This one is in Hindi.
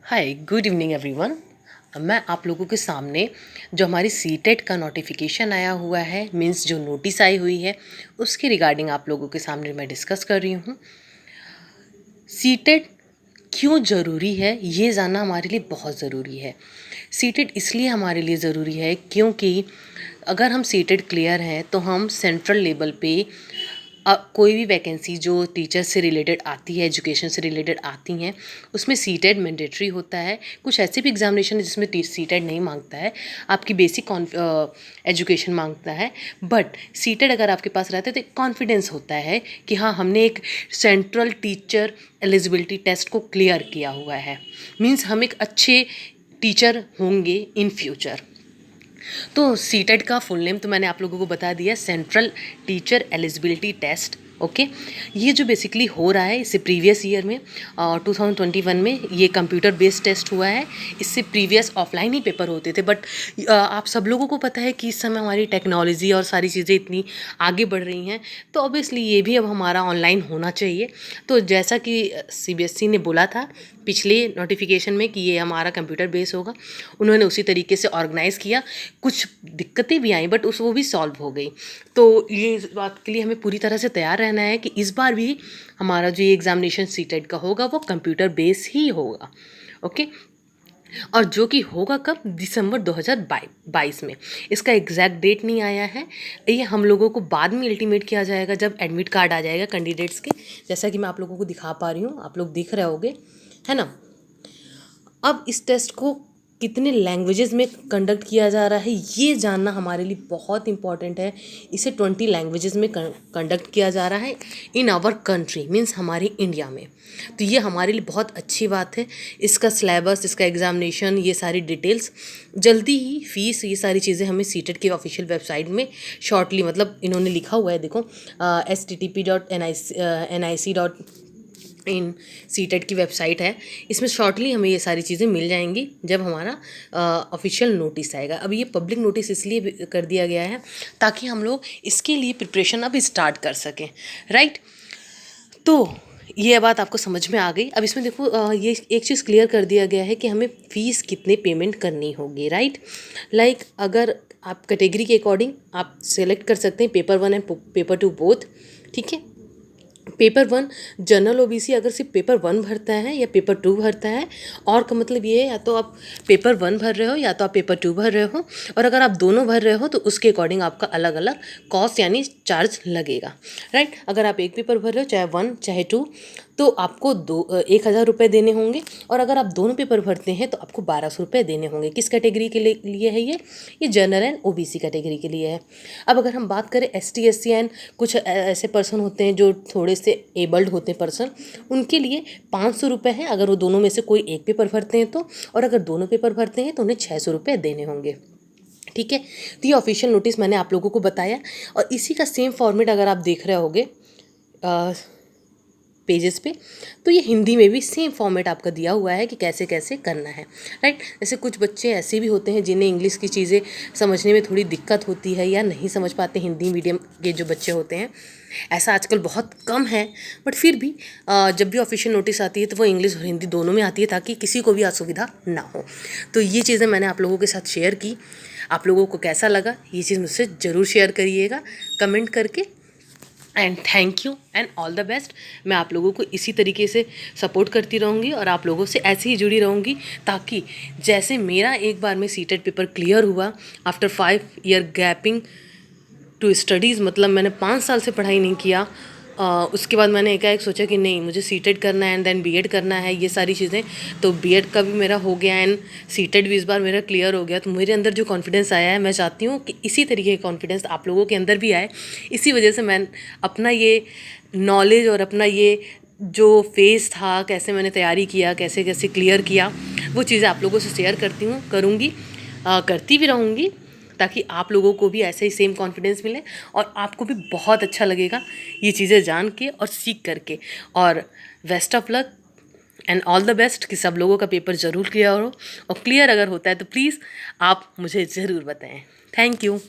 Hi good evening everyone. मैं आप लोगों के सामने जो हमारी सीटेट का नोटिफिकेशन आया हुआ है, मींस जो नोटिस आई हुई है, उसके रिगार्डिंग आप लोगों के सामने मैं डिस्कस कर रही हूँ। सीटेट क्यों ज़रूरी है ये जानना हमारे लिए बहुत ज़रूरी है। सीटेट इसलिए हमारे लिए ज़रूरी है क्योंकि अगर हम सीटेट क्लियर हैं तो हम सेंट्रल लेवल पे कोई भी वैकेंसी जो टीचर से रिलेटेड आती है, एजुकेशन से रिलेटेड आती हैं, उसमें सीटेट मैंडेटरी होता है। कुछ ऐसे भी एग्जामिनेशन है जिसमें सीटेट नहीं मांगता है, आपकी बेसिक एजुकेशन मांगता है, बट सीटेट अगर आपके पास रहता है तो एक कॉन्फिडेंस होता है कि हाँ, हमने एक सेंट्रल टीचर एलिजिबिलिटी टेस्ट को क्लियर किया हुआ है, मीन्स हम एक अच्छे टीचर होंगे इन फ्यूचर। तो सीटेट का फुल नेम तो मैंने आप लोगों को बता दिया, central teacher eligibility test. Okay, ये जो बेसिकली हो रहा है, इससे प्रीवियस ईयर में 2021 में ये कंप्यूटर बेस्ड टेस्ट हुआ है। इससे प्रीवियस ऑफलाइन ही पेपर होते थे, बट आप सब लोगों को पता है कि इस समय हमारी टेक्नोलॉजी और सारी चीज़ें इतनी आगे बढ़ रही हैं, तो ऑब्वियसली ये भी अब हमारा ऑनलाइन होना चाहिए। तो जैसा कि CBSE ने बोला था पिछले नोटिफिकेशन में कि ये हमारा कंप्यूटर बेस होगा, उन्होंने उसी तरीके से ऑर्गेनाइज़ किया। कुछ दिक्कतें भी आई बट वो भी सॉल्व हो गई। तो ये इस बात के लिए हमें पूरी तरह से तैयार रहना है कि इस बार भी हमारा जो ये एग्जामिनेशन सीटेट का होगा वो कंप्यूटर बेस ही होगा। ओके, और जो कि होगा कब, दिसंबर 2022 में। इसका एग्जैक्ट डेट नहीं आया है, ये हम लोगों को बाद में अल्टीमेट किया जाएगा जब एडमिट कार्ड आ जाएगा कैंडिडेट्स के, जैसा कि मैं आप लोगों को दिखा पा रही हूँ, आप लोग दिख रहे होगे, है ना। अब इस टेस्ट को कितने लैंग्वेजेस में कंडक्ट किया जा रहा है ये जानना हमारे लिए बहुत इंपॉर्टेंट है। इसे 20 लैंग्वेजेस में कंडक्ट किया जा रहा है इन आवर कंट्री, मीन्स हमारे इंडिया में। तो ये हमारे लिए बहुत अच्छी बात है। इसका सिलेबस, इसका एग्जामिनेशन, ये सारी डिटेल्स जल्दी ही, फीस, ये सारी चीज़ें हमें सीटेट की ऑफिशियल वेबसाइट में शॉर्टली, मतलब इन्होंने लिखा हुआ है, देखो http.nic.in सीटेट की वेबसाइट है, इसमें शॉर्टली हमें ये सारी चीज़ें मिल जाएंगी जब हमारा ऑफिशियल नोटिस आएगा। अब ये पब्लिक नोटिस इसलिए कर दिया गया है ताकि हम लोग इसके लिए प्रिपरेशन अब स्टार्ट कर सकें, राइट। तो ये बात आपको समझ में आ गई। अब इसमें देखो, ये एक चीज़ क्लियर कर दिया गया है कि हमें फ़ीस कितने पेमेंट करनी होगी, राइट। लाइक अगर आप कैटेगरी के अकॉर्डिंग आप सेलेक्ट कर सकते हैं पेपर 1 एंड पेपर 2 बोथ, ठीक है। पेपर 1 जनरल OBC अगर सिर्फ पेपर 1 भरता है या पेपर 2 भरता है, और का मतलब ये है या तो आप पेपर 1 भर रहे हो या तो आप पेपर 2 भर रहे हो, और अगर आप दोनों भर रहे हो तो उसके अकॉर्डिंग आपका अलग अलग कॉस्ट यानी चार्ज लगेगा, राइट। अगर आप एक पेपर भर रहे हो, चाहे 1 चाहे 2, तो आपको 1,000 रुपये देने होंगे, और अगर आप दोनों पेपर भरते हैं तो आपको 1,200 रुपये देने होंगे। किस कैटेगरी के लिए है ये जनरल एंड OBC कैटेगरी के लिए है। अब अगर हम बात करें ST SC एंड कुछ ऐसे पर्सन होते हैं जो थोड़े से एबल्ड होते हैं पर्सन, उनके लिए 500 रुपये है अगर वो दोनों में से कोई एक पेपर भरते हैं तो, और अगर दोनों पेपर भरते हैं तो उन्हें 600 रुपये देने होंगे, ठीक है। तो ये ऑफिशियल नोटिस मैंने आप लोगों को बताया, और इसी का सेम फॉर्मेट अगर आप देख रहे होगे पेजेस पे, तो ये हिंदी में भी सेम फॉर्मेट आपका दिया हुआ है कि कैसे कैसे करना है, राइट। जैसे कुछ बच्चे ऐसे भी होते हैं जिन्हें इंग्लिश की चीज़ें समझने में थोड़ी दिक्कत होती है या नहीं समझ पाते, हिंदी मीडियम के जो बच्चे होते हैं, ऐसा आजकल बहुत कम है, बट फिर भी जब भी ऑफिशियल नोटिस आती है तो वो इंग्लिश और हिंदी दोनों में आती है ताकि किसी को भी असुविधा ना हो। तो ये चीज़ें मैंने आप लोगों के साथ शेयर की। आप लोगों को कैसा लगा ये चीज़ मुझसे ज़रूर शेयर करिएगा कमेंट करके। And thank you and all the best. मैं आप लोगों को इसी तरीके से सपोर्ट करती रहूँगी और आप लोगों से ऐसे ही जुड़ी रहूँगी, ताकि जैसे मेरा एक बार में सीटेट पेपर क्लियर हुआ after 5 year gapping to studies, मतलब मैंने 5 साल से पढ़ाई नहीं किया। उसके बाद मैंने एकाएक सोचा कि नहीं, मुझे सीटेट करना है एंड देन बीएड करना है, ये सारी चीज़ें। तो बीएड का भी मेरा हो गया एंड सीटेट भी इस बार मेरा क्लियर हो गया। तो मेरे अंदर जो कॉन्फिडेंस आया है, मैं चाहती हूँ कि इसी तरीके का कॉन्फिडेंस आप लोगों के अंदर भी आए। इसी वजह से मैं अपना ये नॉलेज और अपना ये जो फेस था, कैसे मैंने तैयारी किया, कैसे कैसे क्लियर किया, वो चीज़ें आप लोगों से शेयर करती हूँ, करूँगी, करती भी रहूँगी, ताकि आप लोगों को भी ऐसे ही सेम कॉन्फिडेंस मिले और आपको भी बहुत अच्छा लगेगा ये चीज़ें जान के और सीख करके। और best of luck and all the best कि सब लोगों का पेपर ज़रूर क्लियर हो, और क्लियर अगर होता है तो प्लीज़ आप मुझे ज़रूर बताएं। Thank you.